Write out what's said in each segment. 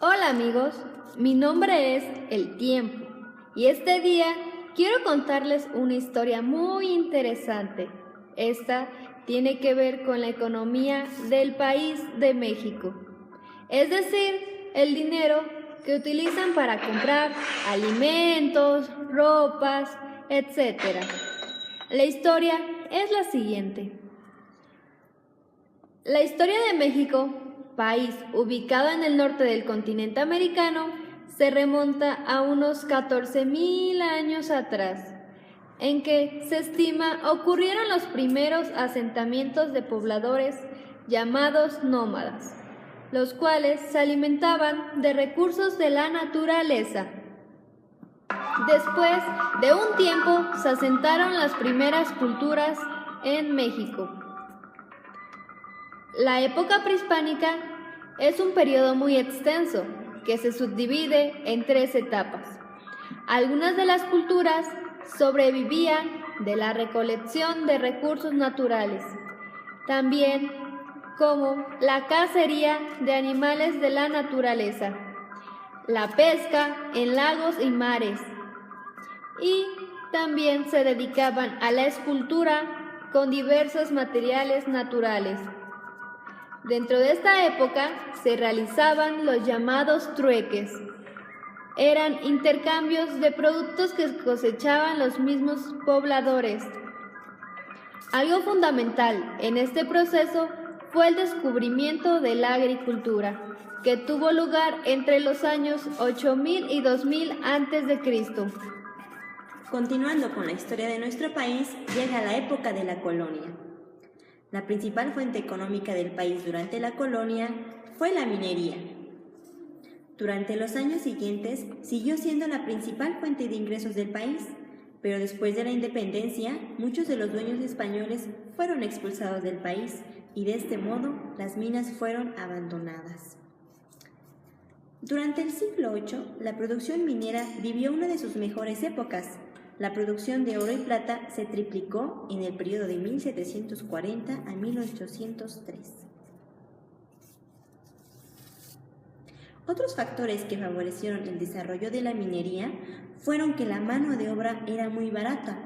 Hola amigos, mi nombre es El Tiempo y este día quiero contarles una historia muy interesante. Esta tiene que ver con la economía del país de México, es decir, el dinero que utilizan para comprar alimentos, ropas, etc. La historia es la siguiente. La historia de México, país ubicado en el norte del continente americano, se remonta a unos 14,000 años atrás, en que se estima ocurrieron los primeros asentamientos de pobladores llamados nómadas, los cuales se alimentaban de recursos de la naturaleza. Después de un tiempo se asentaron las primeras culturas en México. La época prehispánica es un periodo muy extenso que se subdivide en 3 etapas. Algunas de las culturas sobrevivían de la recolección de recursos naturales, también como la cacería de animales de la naturaleza, la pesca en lagos y mares, y también se dedicaban a la escultura con diversos materiales naturales. Dentro de esta época se realizaban los llamados trueques. Eran intercambios de productos que cosechaban los mismos pobladores. Algo fundamental en este proceso fue el descubrimiento de la agricultura, que tuvo lugar entre los años 8000 y 2000 a.C. Continuando con la historia de nuestro país, llega la época de la colonia. La principal fuente económica del país durante la colonia fue la minería. Durante los años siguientes siguió siendo la principal fuente de ingresos del país, pero después de la independencia, muchos de los dueños españoles fueron expulsados del país y de este modo las minas fueron abandonadas. Durante el siglo VIII, la producción minera vivió una de sus mejores épocas. La producción de oro y plata se triplicó en el periodo de 1740 a 1803. Otros factores que favorecieron el desarrollo de la minería fueron que la mano de obra era muy barata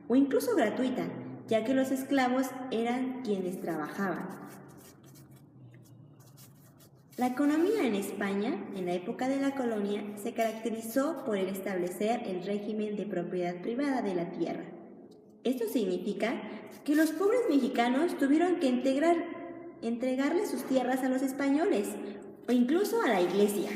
o incluso gratuita, ya que los esclavos eran quienes trabajaban. La economía en España, en la época de la colonia, se caracterizó por el establecer el régimen de propiedad privada de la tierra. Esto significa que los pobres mexicanos tuvieron que entregarle sus tierras a los españoles o incluso a la iglesia.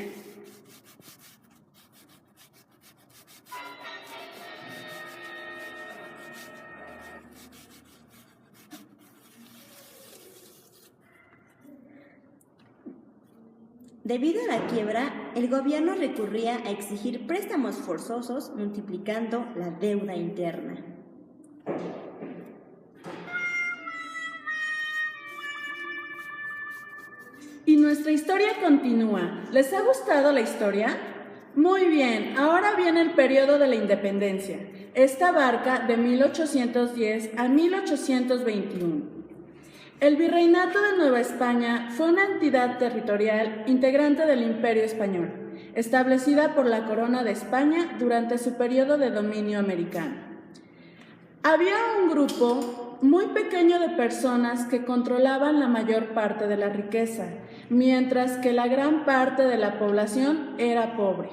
Debido a la quiebra, el gobierno recurría a exigir préstamos forzosos, multiplicando la deuda interna. Y nuestra historia continúa. ¿Les ha gustado la historia? Muy bien, ahora viene el periodo de la independencia. Esta abarca de 1810 a 1821. El Virreinato de Nueva España fue una entidad territorial integrante del Imperio Español, establecida por la Corona de España durante su periodo de dominio americano. Había un grupo muy pequeño de personas que controlaban la mayor parte de la riqueza, mientras que la gran parte de la población era pobre.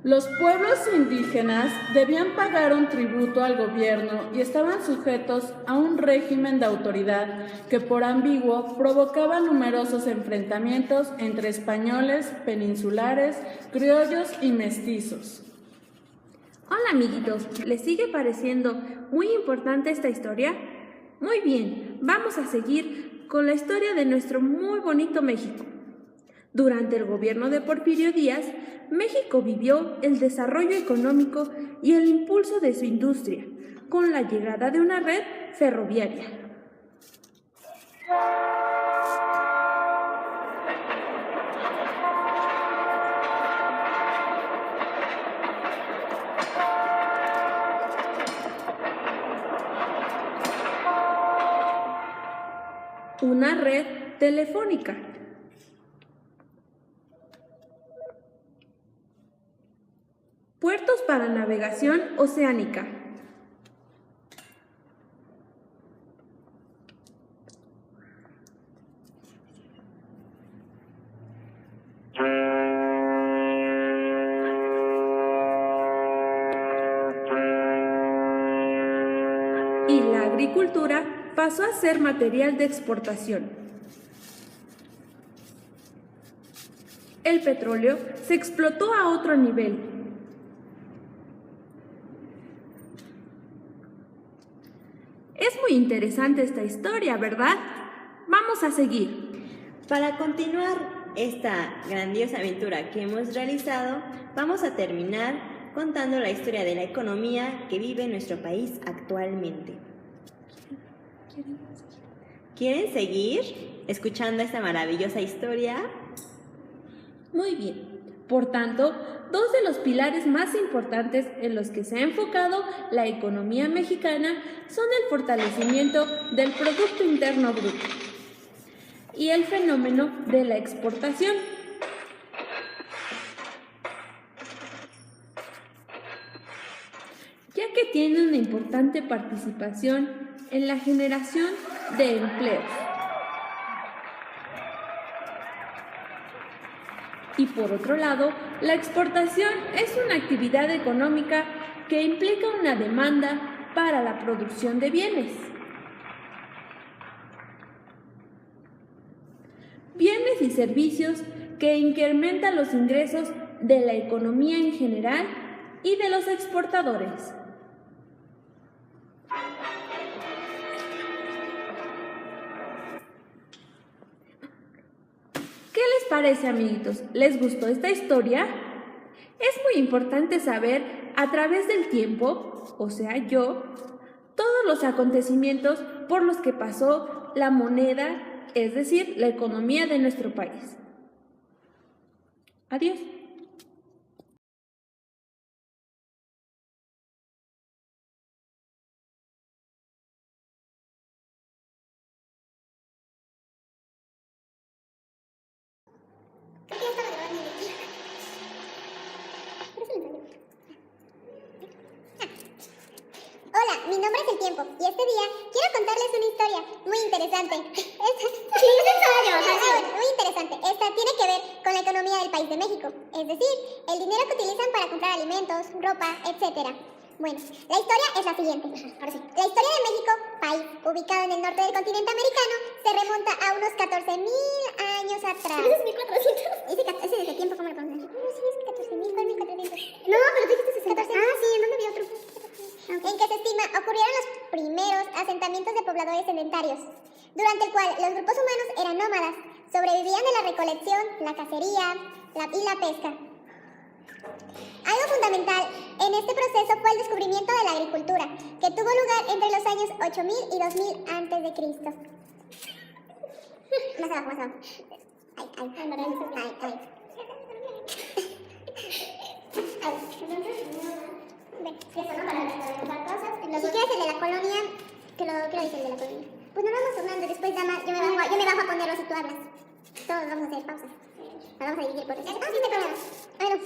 Los pueblos indígenas debían pagar un tributo al gobierno y estaban sujetos a un régimen de autoridad que, por ambiguo, provocaba numerosos enfrentamientos entre españoles, peninsulares, criollos y mestizos. Hola amiguitos, ¿les sigue pareciendo muy importante esta historia? Muy bien, vamos a seguir con la historia de nuestro muy bonito México. Durante el gobierno de Porfirio Díaz, México vivió el desarrollo económico y el impulso de su industria, con la llegada de una red ferroviaria. una red telefónica. Puertos para navegación oceánica. Y la agricultura pasó a ser material de exportación. El petróleo se explotó a otro nivel. Es muy interesante esta historia, ¿verdad? Vamos a seguir. Para continuar esta grandiosa aventura que hemos realizado, vamos a terminar contando la historia de la economía que vive nuestro país actualmente. ¿Quieren seguir escuchando esta maravillosa historia? Muy bien. Por tanto, dos de los pilares más importantes en los que se ha enfocado la economía mexicana son el fortalecimiento del Producto Interno Bruto y el fenómeno de la exportación. Ya que tiene una importante participación en la generación de empleos. Y por otro lado, la exportación es una actividad económica que implica una demanda para la producción de bienes. Bienes y servicios que incrementan los ingresos de la economía en general y de los exportadores. ¿Qué les parece, amiguitos? ¿Les gustó esta historia? Es muy importante saber a través del tiempo, o sea, todos los acontecimientos por los que pasó la moneda, es decir, la economía de nuestro país. Adiós. Hola, mi nombre es El Tiempo y este día quiero contarles una historia muy interesante. Muy interesante. Esta tiene que ver con la economía del país de México, es decir, el dinero que utilizan para comprar alimentos, ropa, etc. Bueno, la historia es la siguiente. La historia de México, país ubicado en el norte del continente americano, se remonta a unos 14.000 años atrás. ¿Eso es 1400? Ese de tiempo, ¿cómo lo podemos decir? No, sí, es 14.000, ¿cuál 1400? No, pero tú dijiste 60. Ah, sí, ¿en dónde vi otro? En que se estima ocurrieron los primeros asentamientos de pobladores sedentarios, durante el cual los grupos humanos eran nómadas, sobrevivían de la recolección, la cacería y la pesca. Algo fundamental en este proceso fue el descubrimiento de la agricultura, que tuvo lugar entre los años 8000 y 2000 a.C. Más abajo. Si quieres el de la colonia, que lo dice el de la colonia. Pues nos vamos turnando, después Dama, yo me bajo a ponerlo si tú hablas. Todos vamos a hacer pausas. Nos vamos a dividir por eso. Ah, sí, te problema. A ver,